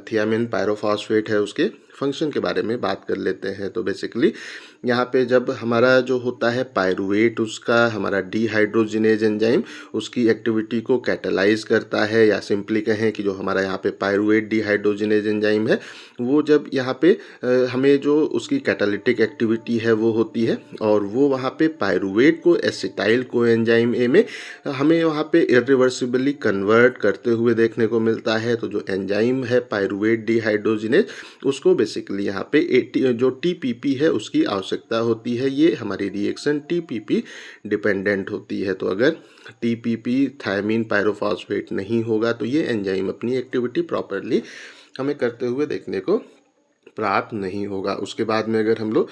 थियामिन पायरोफॉस्फेट है, उसके फंक्शन के बारे में बात कर लेते हैं। तो बेसिकली यहाँ पे जब हमारा जो होता है पायरुवेट, उसका हमारा डिहाइड्रोजिनेज एंजाइम उसकी एक्टिविटी को कैटलाइज करता है, या सिंपली कहें कि जो हमारा यहाँ पे पायरुवेट डिहाइड्रोजिनेज एंजाइम है वो जब यहाँ पे हमें जो उसकी कैटालिटिक एक्टिविटी है वो होती है, और वो वहाँ पे पायरुवेट को एसिटाइल कोएंजाइम ए में हमें वहाँ पे इरिवर्सिबली कन्वर्ट करते हुए देखने को मिलता है। तो जो एंजाइम है पायरुवेट डिहाइड्रोजिनेज, उसको बेसिकली यहाँ पे जो TPP है उसकी आवश्यकता होती है। ये हमारी रिएक्शन TPP डिपेंडेंट होती है। तो अगर TPP थायमीन पायरोफॉस्फेट नहीं होगा तो ये एंजाइम अपनी एक्टिविटी प्रॉपरली हमें करते हुए देखने को प्राप्त नहीं होगा। उसके बाद में अगर हम लोग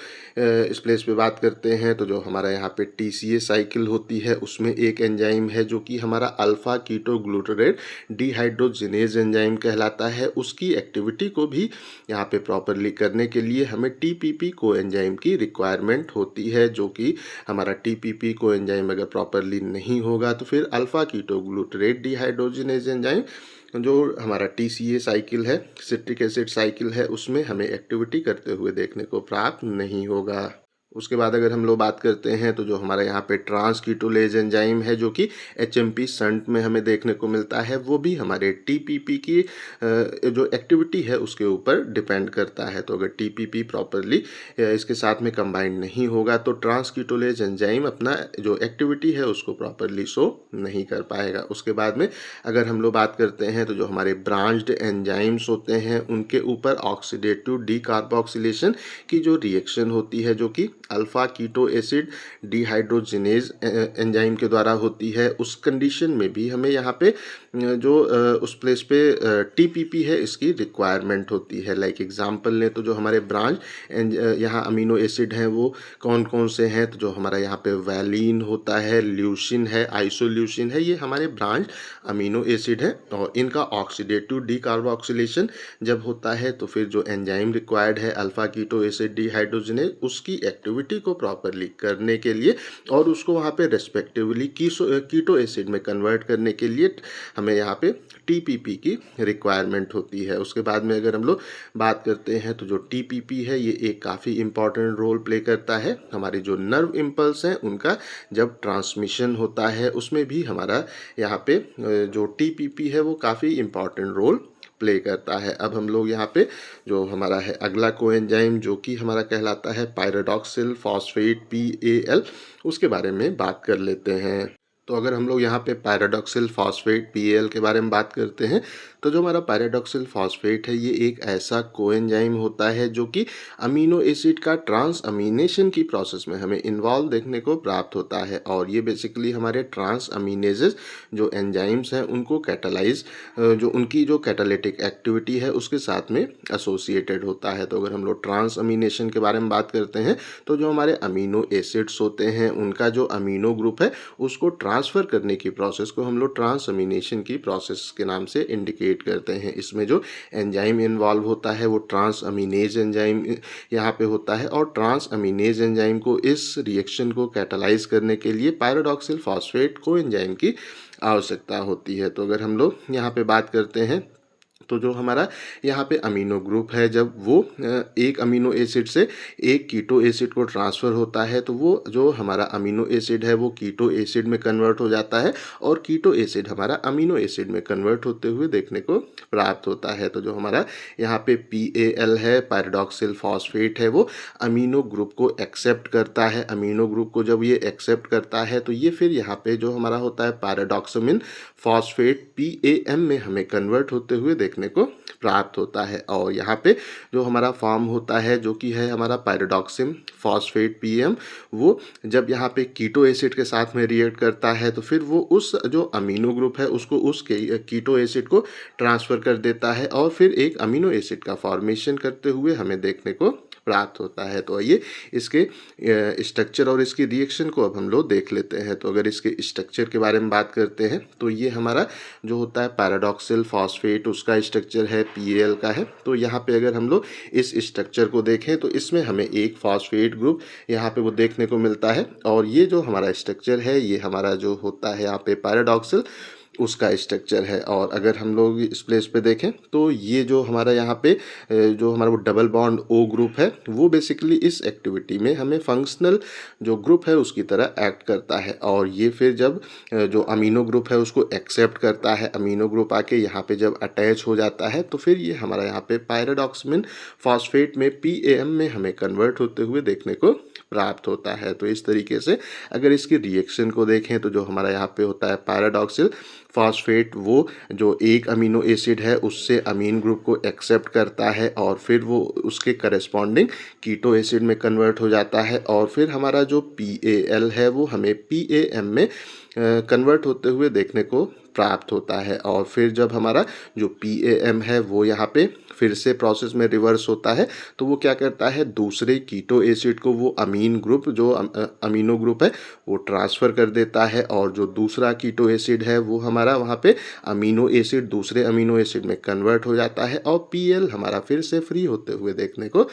इस प्लेस पे बात करते हैं तो जो हमारा यहाँ पे TCA साइकिल होती है उसमें एक एंजाइम है जो कि हमारा अल्फा कीटोग्लूटरेट डिहाइड्रोजिनेज एंजाइम कहलाता है। उसकी एक्टिविटी को भी यहाँ पे प्रॉपरली करने के लिए हमें TPP को एंजाइम की रिक्वायरमेंट होती है, जो कि हमारा TPP को एंजाइम अगर प्रॉपरली नहीं होगा तो फिर अल्फा कीटोग्लूटरेट डिहाइड्रोजिनेज एंजाइम जो हमारा TCA साइकिल है, सिट्रिक एसिड साइकिल है, उसमें हमें एक्टिविटी करते हुए देखने को प्राप्त नहीं होगा। उसके बाद अगर हम लोग बात करते हैं तो जो हमारा यहाँ पे ट्रांस कीटोलेज एंजाइम है जो कि HMP शंट में हमें देखने को मिलता है, वो भी हमारे TPP की जो एक्टिविटी है उसके ऊपर डिपेंड करता है। तो अगर TPP प्रॉपरली इसके साथ में कंबाइंड नहीं होगा तो ट्रांस कीटोलेज एंजाइम अपना जो एक्टिविटी है उसको प्रॉपरली शो नहीं कर पाएगा। उसके बाद में अगर हम लोग बात करते हैं तो जो हमारे ब्रांच्ड एंजाइम्स होते हैं उनके ऊपर ऑक्सीडेटिव डीकार्बोक्सिलेशन की जो रिएक्शन होती है, जो कि alpha keto acid dehydrogenase enzyme के द्वारा होती है, उस कंडीशन में भी हमें यहाँ पे जो उस प्लेस पे TPP है इसकी रिक्वायरमेंट होती है। लाइक एग्जांपल लें तो जो हमारे ब्रांच यहाँ अमीनो एसिड हैं वो कौन कौन से हैं, तो जो हमारा यहाँ पे वैलिन होता है, ल्यूसिन है, आइसोल्यूसिन है, ये हमारे ब्रांच अमीनो एसिड है। और इनका ऑक्सीडेटिव डीकार्बोक्सिलेशन जब होता है तो फिर जो एंजाइम रिक्वायर्ड है अल्फा कीटो एसिड डिहाइड्रोजिनेज, उसकी एक्टिविटी को प्रॉपरली करने के लिए और उसको वहाँ पे रेस्पेक्टिवली कीटो एसिड में कन्वर्ट करने के लिए हमें यहाँ पे TPP की रिक्वायरमेंट होती है। उसके बाद में अगर हम लोग बात करते हैं तो जो TPP है ये एक काफ़ी इम्पॉर्टेंट रोल प्ले करता है। हमारे जो नर्व इम्पल्स हैं उनका जब ट्रांसमिशन होता है उसमें भी हमारा यहाँ पे जो TPP है वो काफ़ी इम्पॉर्टेंट रोल प्ले करता है। अब हम लोग यहाँ पे जो हमारा है अगला कोएंजाइम जो कि हमारा कहलाता है पायरोडॉक्सिल फॉस्फेट PAL, उसके बारे में बात कर लेते हैं। तो अगर हम लोग यहाँ पे पैराडॉक्सिल फॉस्फेट PAL के बारे में बात करते हैं तो जो हमारा पैराडॉक्सिल फॉस्फेट है ये एक ऐसा कोएंजाइम होता है जो कि अमीनो एसिड का ट्रांस अमीनेशन की प्रोसेस में हमें इन्वॉल्व देखने को प्राप्त होता है। और ये बेसिकली हमारे ट्रांस अमीनेजेस जो एंजाइम्स हैं उनको कैटालाइज जो उनकी जो कैटालिटिक एक्टिविटी है उसके साथ में एसोसिएटेड होता है। तो अगर हम लोग ट्रांस अमीनेशन के बारे में बात करते हैं तो जो हमारे अमीनो एसिड्स होते हैं उनका जो अमीनो ग्रुप है उसको ट्रांसफ़र करने की प्रोसेस को हम लोग ट्रांस अमीनेशन की प्रोसेस के नाम से इंडिकेट करते हैं। इसमें जो एंजाइम इन्वॉल्व होता है वो ट्रांस अमीनेज एंजाइम यहाँ पे होता है, और ट्रांस अमीनेज एंजाइम को इस रिएक्शन को कैटालाइज करने के लिए पायरोडॉक्सिल फॉस्फेट को एंजाइम की आवश्यकता होती है। तो अगर हम लोग यहाँ पे बात करते हैं तो जो हमारा यहाँ पे अमीनो ग्रुप है जब वो एक अमीनो एसिड से एक कीटो एसिड को ट्रांसफ़र होता है तो वो जो हमारा अमीनो एसिड है वो कीटो एसिड में कन्वर्ट हो जाता है और कीटो एसिड हमारा अमीनो एसिड में कन्वर्ट होते हुए देखने को प्राप्त होता है। तो जो हमारा यहाँ पे PAL है पैराडॉक्सिल फॉस्फेट है वो अमीनो ग्रुप को एक्सेप्ट करता है। अमीनो ग्रुप को जब ये एक्सेप्ट करता है तो ये फिर यहाँ पे जो हमारा होता है पैराडॉक्समिन फॉस्फेट PAM में हमें कन्वर्ट होते हुए देखने को प्राप्त होता है। और यहाँ पे जो हमारा फॉर्म होता है जो कि है हमारा पायरोडॉक्सिम फॉस्फेट PM, वो जब यहाँ पे कीटो एसिड के साथ में रिएक्ट करता है तो फिर वो उस जो अमीनो ग्रुप है उसको उस कीटो एसिड को ट्रांसफ़र कर देता है और फिर एक अमीनो एसिड का फॉर्मेशन करते हुए हमें देखने को प्राप्त होता है। तो आइए इसके स्ट्रक्चर और इसकी रिएक्शन को अब हम लोग देख लेते हैं। तो अगर इसके स्ट्रक्चर के बारे में बात करते हैं तो ये हमारा जो होता है पैराडॉक्सिल फॉस्फेट उसका स्ट्रक्चर है PAL का है। तो यहाँ पे अगर हम लोग इस स्ट्रक्चर को देखें तो इसमें हमें एक फॉस्फेट ग्रुप यहाँ पे वो देखने को मिलता है, और ये जो हमारा स्ट्रक्चर है ये हमारा जो होता है यहाँ पे पैराडॉक्सिल उसका स्ट्रक्चर है। और अगर हम लोग इस प्लेस पे देखें तो ये जो हमारा यहाँ पे जो हमारा वो डबल बॉन्ड ओ ग्रुप है वो बेसिकली इस एक्टिविटी में हमें फंक्शनल जो ग्रुप है उसकी तरह एक्ट करता है। और ये फिर जब जो अमीनो ग्रुप है उसको एक्सेप्ट करता है, अमीनो ग्रुप आके यहाँ पे जब अटैच हो जाता है तो फिर ये हमारा यहाँ पे पायराडॉक्सिमिन फॉस्फेट में PAM में हमें कन्वर्ट होते हुए देखने को प्राप्त होता है। तो इस तरीके से अगर इसकी रिएक्शन को देखें तो जो हमारा यहाँ पे होता है पैराडॉक्सिल फॉस्फेट वो जो एक अमीनो एसिड है उससे अमीन ग्रुप को एक्सेप्ट करता है और फिर वो उसके करस्पॉन्डिंग कीटो एसिड में कन्वर्ट हो जाता है और फिर हमारा जो PAL है वो हमें PAM में कन्वर्ट होते हुए देखने को प्राप्त होता है। और फिर जब हमारा जो PAM है वो यहाँ पे फिर से प्रोसेस में रिवर्स होता है तो वो क्या करता है, दूसरे कीटो एसिड को वो अमीन ग्रुप जो अमीनो ग्रुप है वो ट्रांसफ़र कर देता है और जो दूसरा कीटो एसिड है वो हमारा वहाँ पे अमीनो एसिड दूसरे अमीनो एसिड में कन्वर्ट हो जाता है और PL हमारा फिर से फ्री होते हुए देखने को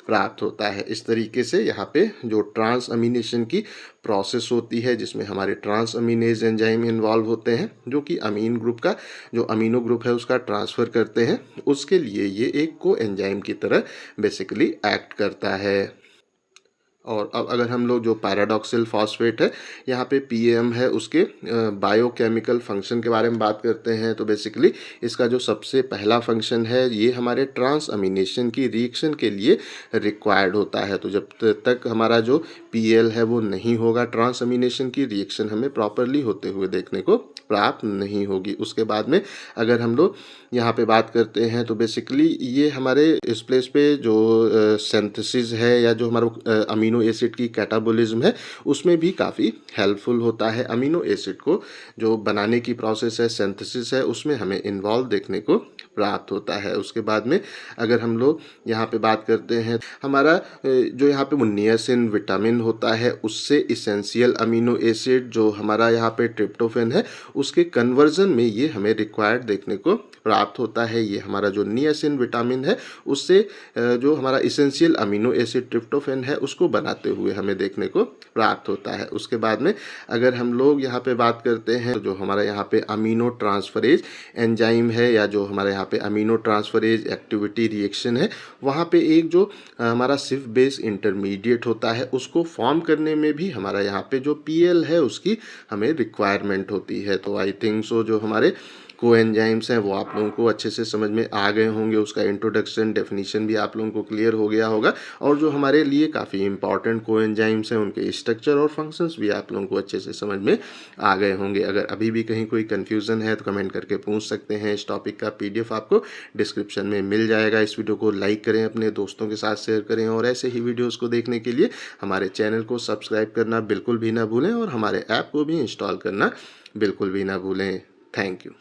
प्राप्त होता है। इस तरीके से यहाँ पे जो ट्रांस अमीनेशन की प्रोसेस होती है जिसमें हमारे ट्रांस अमीनेज एंजाइम इन्वॉल्व होते हैं जो कि अमीन ग्रुप का जो अमीनो ग्रुप है उसका ट्रांसफ़र करते हैं, उसके लिए ये एक को एंजाइम की तरह बेसिकली एक्ट करता है। और अब अगर हम लोग जो पैराडॉक्सिल फॉस्फेट है यहाँ पे PAM है उसके बायोकेमिकल फंक्शन के बारे में बात करते हैं तो बेसिकली इसका जो सबसे पहला फंक्शन है ये हमारे ट्रांस अमीनेशन की रिएक्शन के लिए रिक्वायर्ड होता है। तो जब तक हमारा जो PL है वो नहीं होगा ट्रांस अमीनेशन की रिएक्शन हमें प्रॉपरली होते हुए देखने को प्राप्त नहीं होगी। उसके बाद में अगर हम लोग यहाँ पे बात करते हैं तो बेसिकली ये हमारे इस प्लेस पे जो सिंथेसिस है या जो हमारा अमीनो एसिड की कैटाबॉलिज्म है उसमें भी काफ़ी हेल्पफुल होता है। अमीनो एसिड को जो बनाने की प्रोसेस है सिंथेसिस है उसमें हमें इन्वॉल्व देखने को प्राप्त होता है। उसके बाद में अगर हम लोग यहाँ पे बात करते हैं हमारा जो यहाँ पे वो नियासिन विटामिन होता है उससे इसेंशियल अमीनो एसिड जो हमारा यहाँ पे ट्रिप्टोफैन है उसके कन्वर्जन में ये हमें रिक्वायर्ड देखने को प्राप्त होता है। ये हमारा जो नियासिन विटामिन है उससे जो हमारा इसेंशियल अमीनो एसिड ट्रिप्टोफैन है उसको बनाते हुए हमें देखने को प्राप्त होता है। उसके बाद में अगर हम लोग यहाँ पे बात करते हैं तो जो हमारा यहाँ पे अमीनो ट्रांसफरेज एंजाइम है या जो हमारे यहाँ पे अमीनो ट्रांसफरेज एक्टिविटी रिएक्शन है वहाँ पे एक जो हमारा सिफ बेस इंटरमीडिएट होता है उसको फॉर्म करने में भी हमारा यहाँ पे जो PL है उसकी हमें रिक्वायरमेंट होती है। तो आई थिंक सो जो हमारे कोएंजाइम्स हैं वो आप लोगों को अच्छे से समझ में आ गए होंगे, उसका इंट्रोडक्शन डेफिनेशन भी आप लोगों को क्लियर हो गया होगा और जो हमारे लिए काफ़ी इंपॉर्टेंट कोएंजाइम्स हैं उनके स्ट्रक्चर और फंक्शंस भी आप लोगों को अच्छे से समझ में आ गए होंगे। अगर अभी भी कहीं कोई कन्फ्यूज़न है तो कमेंट करके पूछ सकते हैं। इस टॉपिक का PDF आपको डिस्क्रिप्शन में मिल जाएगा। इस वीडियो को लाइक करें, अपने दोस्तों के साथ शेयर करें और ऐसे ही वीडियोज़ को देखने के लिए हमारे चैनल को सब्सक्राइब करना बिल्कुल भी ना भूलें और हमारे ऐप को भी इंस्टॉल करना बिल्कुल भी ना भूलें। Thank you.